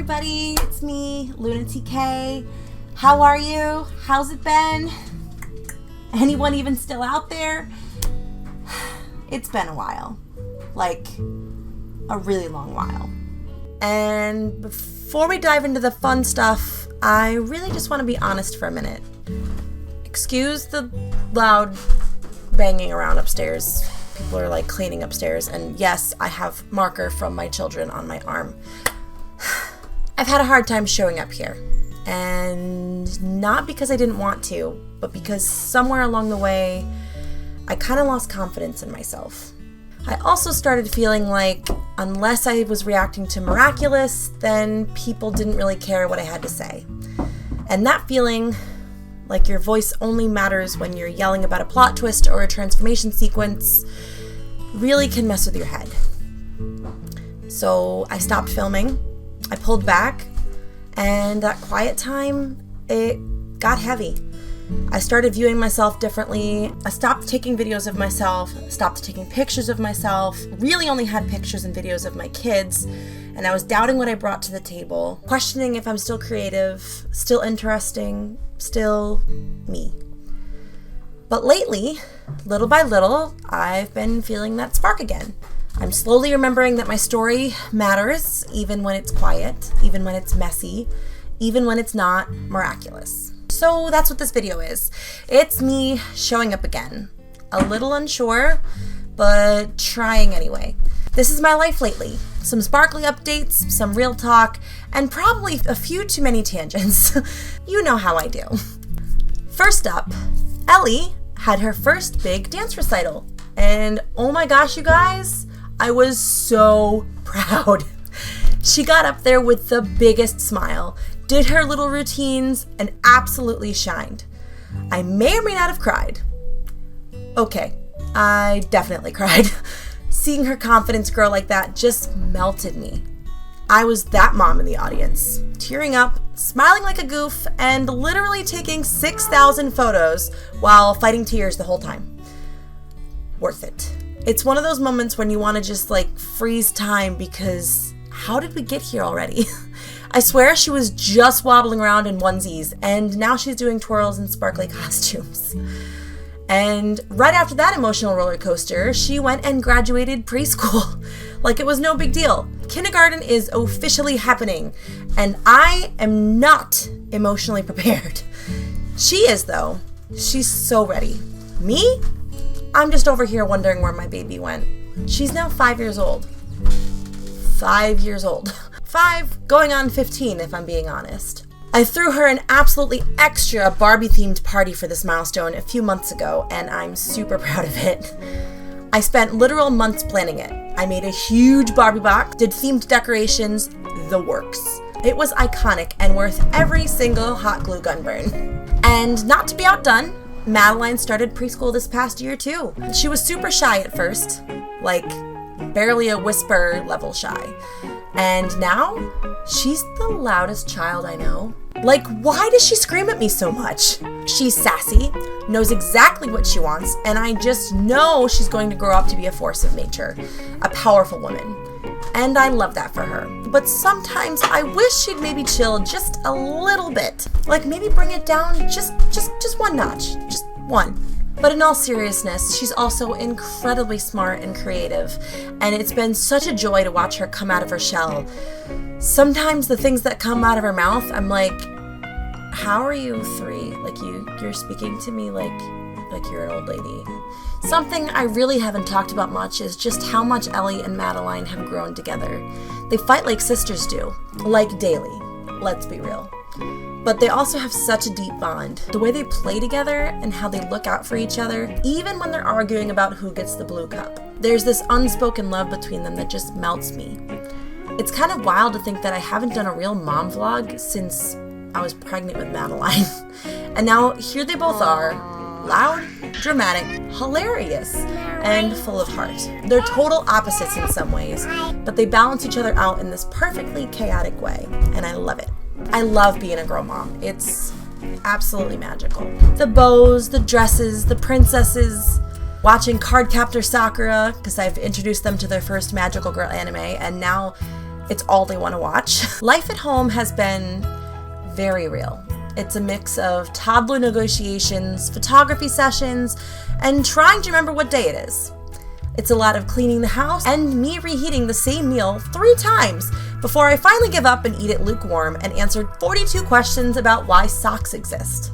everybody, it's me, Luna TK. How are you? How's it been? Anyone even still out there? It's been a while, like a really long while. And before we dive into the fun stuff, I really just want to be honest for a minute. Excuse the loud banging around upstairs. People are like cleaning upstairs, and yes, I have marker from my children on my arm. I've had a hard time showing up here, and not because I didn't want to, but because somewhere along the way, I kind of lost confidence in myself. I also started feeling like unless I was reacting to miraculous, then people didn't really care what I had to say. And that feeling, like your voice only matters when you're yelling about a plot twist or a transformation sequence, really can mess with your head. So I stopped filming, I pulled back, and that quiet time, it got heavy. I started viewing myself differently. I stopped taking videos of myself, stopped taking pictures of myself, really only had pictures and videos of my kids, and I was doubting what I brought to the table, questioning if I'm still creative, still interesting, still me. But lately, little by little, I've been feeling that spark again. I'm slowly remembering that my story matters, even when it's quiet, even when it's messy, even when it's not miraculous. So that's what this video is. It's me showing up again. A little unsure, but trying anyway. This is my life lately. Some sparkly updates, some real talk, and probably a few too many tangents. You know how I do. First up, Ellie had her first big dance recital. And oh my gosh, you guys, I was so proud. She got up there with the biggest smile, did her little routines, and absolutely shined. I may or may not have cried. Okay, I definitely cried. Seeing her confidence grow like that just melted me. I was that mom in the audience, tearing up, smiling like a goof, and literally taking 6,000 photos while fighting tears the whole time. Worth it. It's one of those moments when you want to just like freeze time because how did we get here already? I swear she was just wobbling around in onesies, and now she's doing twirls in sparkly costumes. And right after that emotional roller coaster, she went and graduated preschool. Like it was no big deal. Kindergarten is officially happening, and I am not emotionally prepared. She is though. She's so ready. Me? I'm just over here wondering where my baby went. She's now 5 years old. 5 years old. 5 going on 15 if I'm being honest. I threw her an absolutely extra Barbie-themed party for this milestone a few months ago, and I'm super proud of it. I spent literal months planning it. I made a huge Barbie box, did themed decorations, the works. It was iconic and worth every single hot glue gun burn. And not to be outdone, Madeline started preschool this past year too. She was super shy at first, like barely a whisper level shy. And now, she's the loudest child I know. Like, why does she scream at me so much? She's sassy, knows exactly what she wants, and I just know she's going to grow up to be a force of nature, a powerful woman. And I love that for her. But sometimes I wish she'd maybe chill just a little bit. Like maybe bring it down just one notch, just one. But in all seriousness, she's also incredibly smart and creative, and it's been such a joy to watch her come out of her shell. Sometimes the things that come out of her mouth, I'm like, how are you 3? Like you're speaking to me like you're an old lady. Something I really haven't talked about much is just how much Ellie and Madeline have grown together. They fight like sisters do, like daily, let's be real. But they also have such a deep bond. The way they play together and how they look out for each other, even when they're arguing about who gets the blue cup. There's this unspoken love between them that just melts me. It's kind of wild to think that I haven't done a real mom vlog since I was pregnant with Madeline. And now here they both are, loud, dramatic, hilarious, and full of heart. They're total opposites in some ways, but they balance each other out in this perfectly chaotic way, and I love it. I love being a girl mom. It's absolutely magical. The bows, the dresses, the princesses, watching Cardcaptor Sakura, because I've introduced them to their first Magical Girl anime, and now It's all they want to watch. Life at home has been very real. It's a mix of toddler negotiations, photography sessions, and trying to remember what day it is. It's a lot of cleaning the house and me reheating the same meal 3 times before I finally give up and eat it lukewarm and answered 42 questions about why socks exist.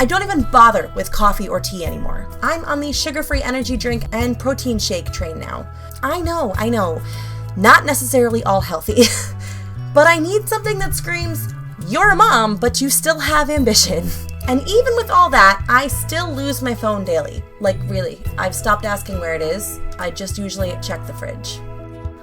I don't even bother with coffee or tea anymore. I'm on the sugar-free energy drink and protein shake train now. I know, not necessarily all healthy, but I need something that screams, "You're a mom, but you still have ambition." And even with all that, I still lose my phone daily. Like really, I've stopped asking where it is. I just usually check the fridge.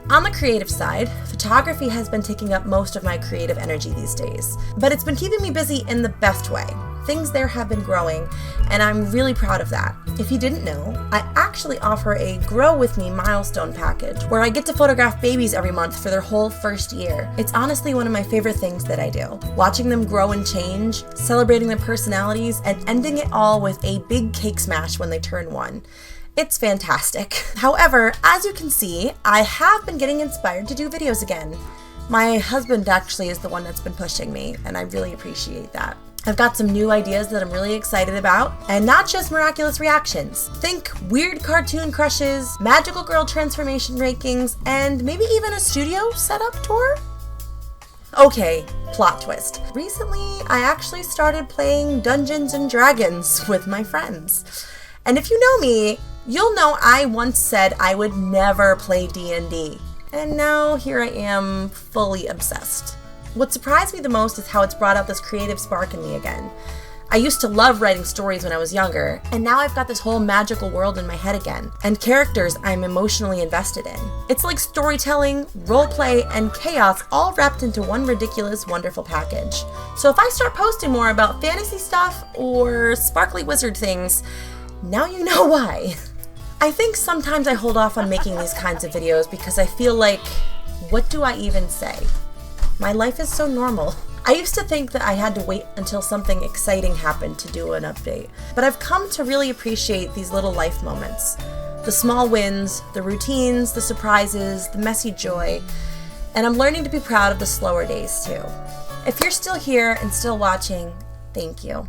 On the creative side, photography has been taking up most of my creative energy these days, but it's been keeping me busy in the best way. Things there have been growing, and I'm really proud of that. If you didn't know, I actually offer a Grow With Me milestone package where I get to photograph babies every month for their whole first year. It's honestly one of my favorite things that I do. Watching them grow and change, celebrating their personalities, and ending it all with a big cake smash when they turn 1. It's fantastic. However, as you can see, I have been getting inspired to do videos again. My husband actually is the one that's been pushing me, and I really appreciate that. I've got some new ideas that I'm really excited about, and not just miraculous reactions. Think weird cartoon crushes, magical girl transformation rankings, and maybe even a studio setup tour? Okay, plot twist. Recently, I actually started playing Dungeons and Dragons with my friends. And if you know me, you'll know I once said I would never play D&D. And now here I am, fully obsessed. What surprised me the most is how it's brought out this creative spark in me again. I used to love writing stories when I was younger, and now I've got this whole magical world in my head again, and characters I'm emotionally invested in. It's like storytelling, roleplay, and chaos all wrapped into one ridiculous, wonderful package. So if I start posting more about fantasy stuff or sparkly wizard things, now you know why. I think sometimes I hold off on making these kinds of videos because I feel like, what do I even say? My life is so normal. I used to think that I had to wait until something exciting happened to do an update, but I've come to really appreciate these little life moments. The small wins, the routines, the surprises, the messy joy, and I'm learning to be proud of the slower days too. If you're still here and still watching, thank you.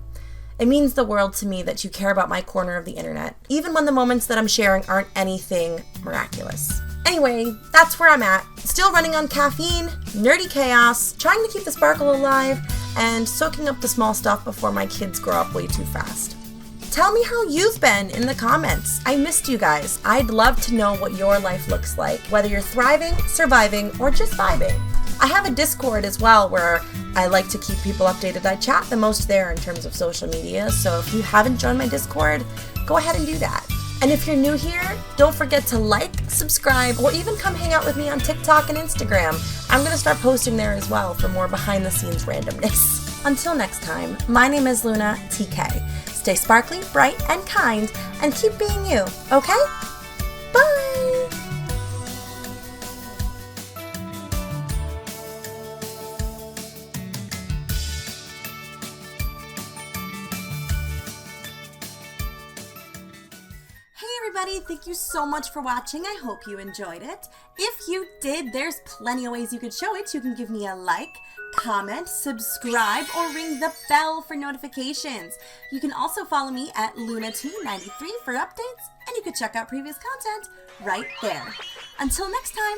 It means the world to me that you care about my corner of the internet, even when the moments that I'm sharing aren't anything miraculous. Anyway, that's where I'm at. Still running on caffeine, nerdy chaos, trying to keep the sparkle alive, and soaking up the small stuff before my kids grow up way too fast. Tell me how you've been in the comments. I missed you guys. I'd love to know what your life looks like, whether you're thriving, surviving, or just vibing. I have a Discord as well where I like to keep people updated. I chat the most there in terms of social media, so if you haven't joined my Discord, go ahead and do that. And if you're new here, don't forget to like, subscribe, or even come hang out with me on TikTok and Instagram. I'm going to start posting there as well for more behind-the-scenes randomness. Until next time, my name is Luna TK. Stay sparkly, bright, and kind, and keep being you, okay? Bye! Everybody, thank you so much for watching. I hope you enjoyed it. If you did, there's plenty of ways you could show it. You can give me a like, comment, subscribe, or ring the bell for notifications. You can also follow me at LunaT93 for updates, and you can check out previous content right there. Until next time,